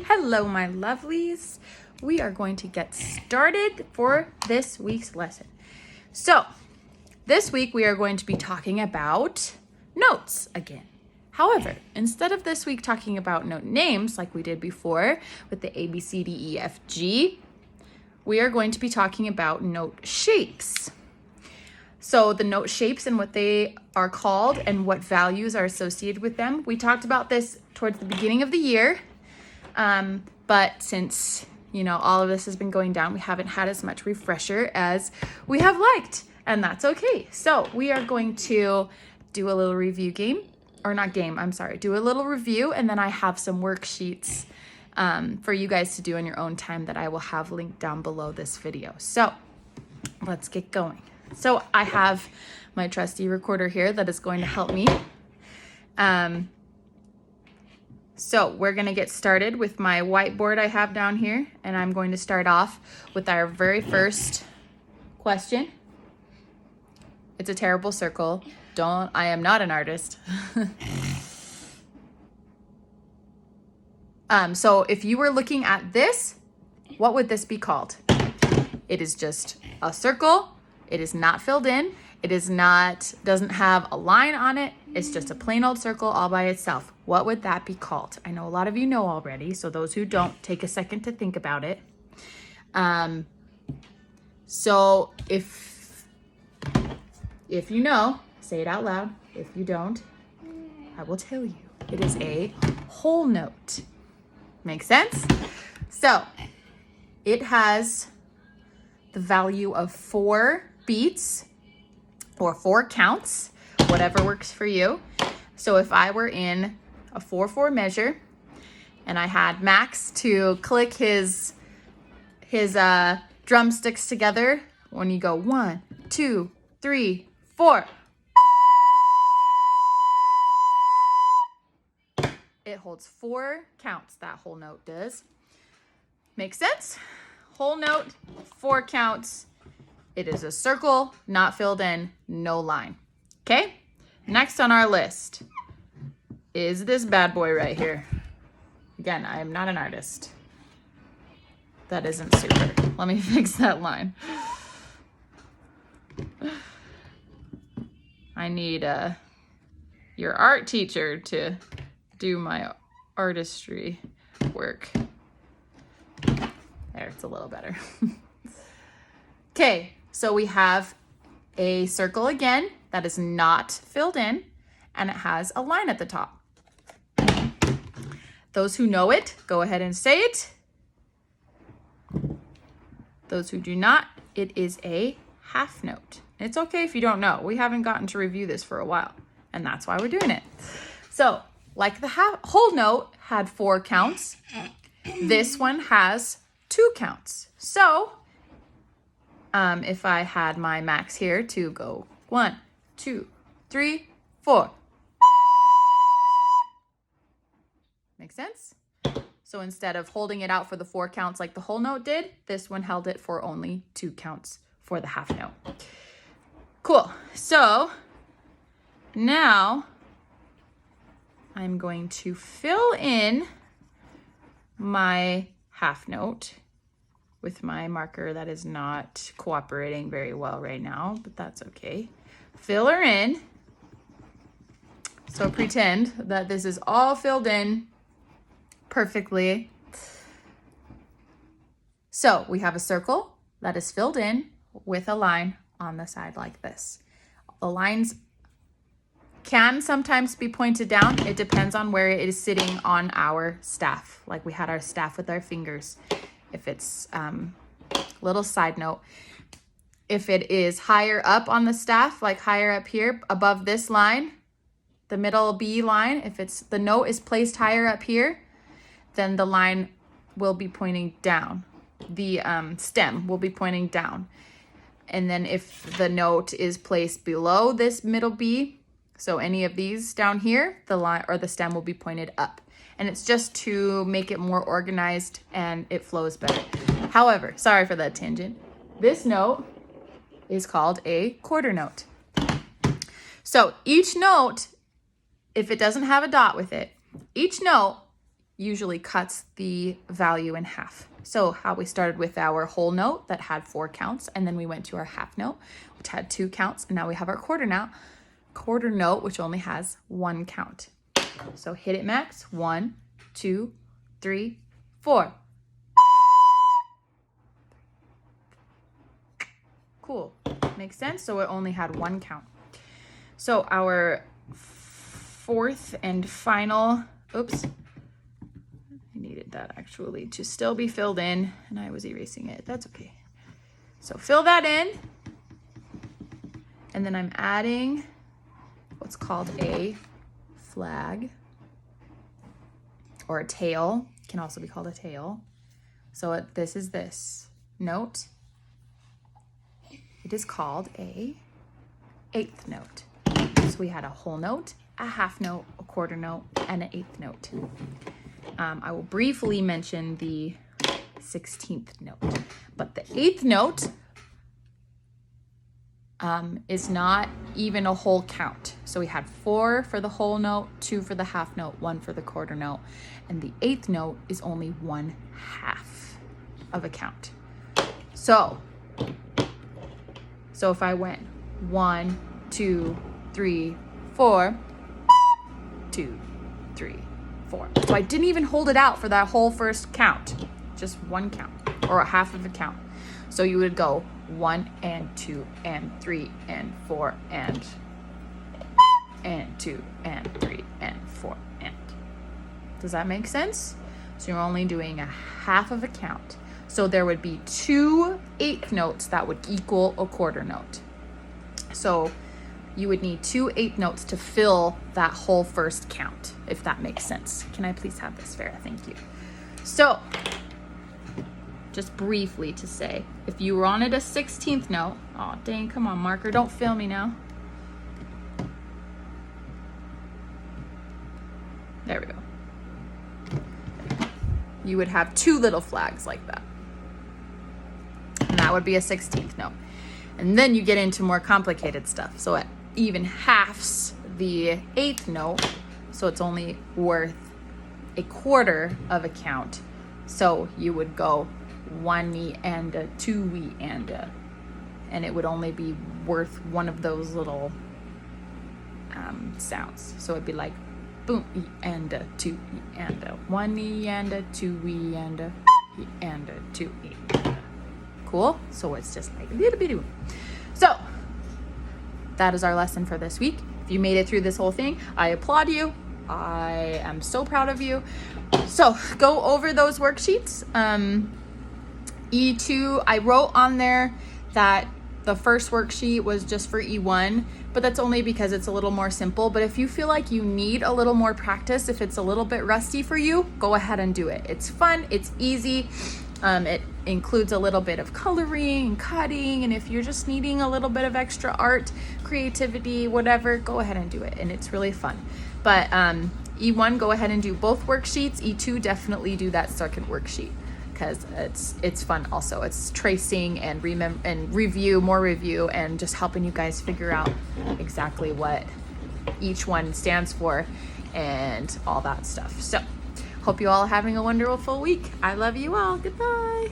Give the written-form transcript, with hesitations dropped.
Hello, my lovelies. We are going to get started for this week's lesson. So, this week we are going to be talking about notes again. However, instead of this week talking about note names like we did before with the A, B, C, D, E, F, G, we are going to be talking about note shapes. So the note shapes and what they are called and what values are associated with them. We talked about this towards the beginning of the year. But since, all of this has been going down, we haven't had as much refresher as we have liked, and that's okay. So we are going to do a little review do a little review, and then I have some worksheets for you guys to do in your own time that I will have linked down below this video. So let's get going. So I have my trusty recorder here that is going to help me. So we're going to get started with my whiteboard I have down here, and I'm going to start off with our very first question. It's a terrible circle. I am not an artist. So if you were looking at this, what would this be called? It is just a circle. It is not filled in. It doesn't have a line on it. It's just a plain old circle all by itself. What would that be called? I know a lot of you know already, so those who don't, take a second to think about it. So if you know, say it out loud. If you don't, I will tell you. It is a whole note. Make sense? So it has the value of 4 beats or 4 counts, whatever works for you. So if I were in a 4/4 measure and I had Max to click his drumsticks together, when you go 1, 2, 3, 4, it holds 4 counts. That whole note does. Make sense? Whole note, 4 counts. It is a circle, not filled in, no line. Okay? Next on our list is this bad boy right here. Again, I am not an artist. That isn't super. Let me fix that line. I need your art teacher to do my artistry work. There, it's a little better. Okay, so we have a circle again that is not filled in, and it has a line at the top. Those who know it, go ahead and say it. Those who do not, it is a half note. It's okay if you don't know. We haven't gotten to review this for a while, and that's why we're doing it. So, like the whole note had 4 counts, this one has 2 counts. So, if I had my Max here to go 1, 2, 3, 4. Make sense? So instead of holding it out for the 4 counts like the whole note did, this one held it for only 2 counts for the half note. Cool. So now I'm going to fill in my half note with my marker that is not cooperating very well right now, but that's okay. Fill her in. So pretend that this is all filled in perfectly. So we have a circle that is filled in with a line on the side like this. The lines can sometimes be pointed down. It depends on where it is sitting on our staff. Like we had our staff with our fingers. If it's little side note, if it is higher up on the staff, like higher up here above this line, the middle B line, if the note is placed higher up here, then the line will be pointing down. The stem will be pointing down. And then if the note is placed below this middle B, so any of these down here, the line or the stem will be pointed up. And it's just to make it more organized and it flows better. However, sorry for that tangent. This note is called a quarter note. So each note, if it doesn't have a dot with it, each note usually cuts the value in half. So how we started with our whole note that had 4 counts, and then we went to our half note, which had 2 counts, and now we have our quarter note, which only has 1 count. So hit it, Max. 1, 2, 3, 4. Cool. Makes sense. So it only had 1 count. So our fourth and final, oops, I needed that actually to still be filled in, and I was erasing it. That's okay. So fill that in, and then I'm adding what's called a flag, or a tail. It can also be called a tail. So this is this note. It is called a 8th note. So we had a whole note, a half note, a quarter note, and an 8th note. I will briefly mention the 16th note, but the 8th note is not even a whole count. So we had 4 for the whole note, 2 for the half note, 1 for the quarter note, and the 8th note is only 1/2 of a count. So if I went 1, 2, 3, 4, 2, 3, 4. So I didn't even hold it out for that whole first count, just 1 count, or a half of a count. So you would go 1 and 2 and 3 and 4 and 2 and 3 and 4 and. Does that make sense? So you're only doing a half of a count. So there would be 2 8th notes that would equal a quarter note. So you would need 2 8th notes to fill that whole first count, if that makes sense. Can I please have this, Farah? Thank you. So just briefly to say, if you wanted a 16th note, oh dang, come on, marker, don't fail me now. There we go. You would have 2 little flags like that. And that would be a 16th note. And then you get into more complicated stuff. So it even halves the 8th note, so it's only worth a quarter of a count. So you would go 1 and a 2 and a, and it would only be worth one of those little sounds. So it'd be like boom, e and a 2 e and a 1 e and a 2 e and a e and a 2 e. Cool. So it's just like a little bit. So that is our lesson for this week. If you made it through this whole thing, I applaud you. I am so proud of you. So go over those worksheets. E2, I wrote on there that the first worksheet was just for E1, but that's only because it's a little more simple. But if you feel like you need a little more practice, if it's a little bit rusty for you, go ahead and do it. It's fun, it's easy. It includes a little bit of coloring and cutting, and if you're just needing a little bit of extra art, creativity, whatever, go ahead and do it, and it's really fun. But E1, go ahead and do both worksheets. E2, definitely do that second worksheet, because it's fun also. It's tracing and more review, and just helping you guys figure out exactly what each one stands for and all that stuff. So hope you all are having a wonderful week. I love you all. Goodbye.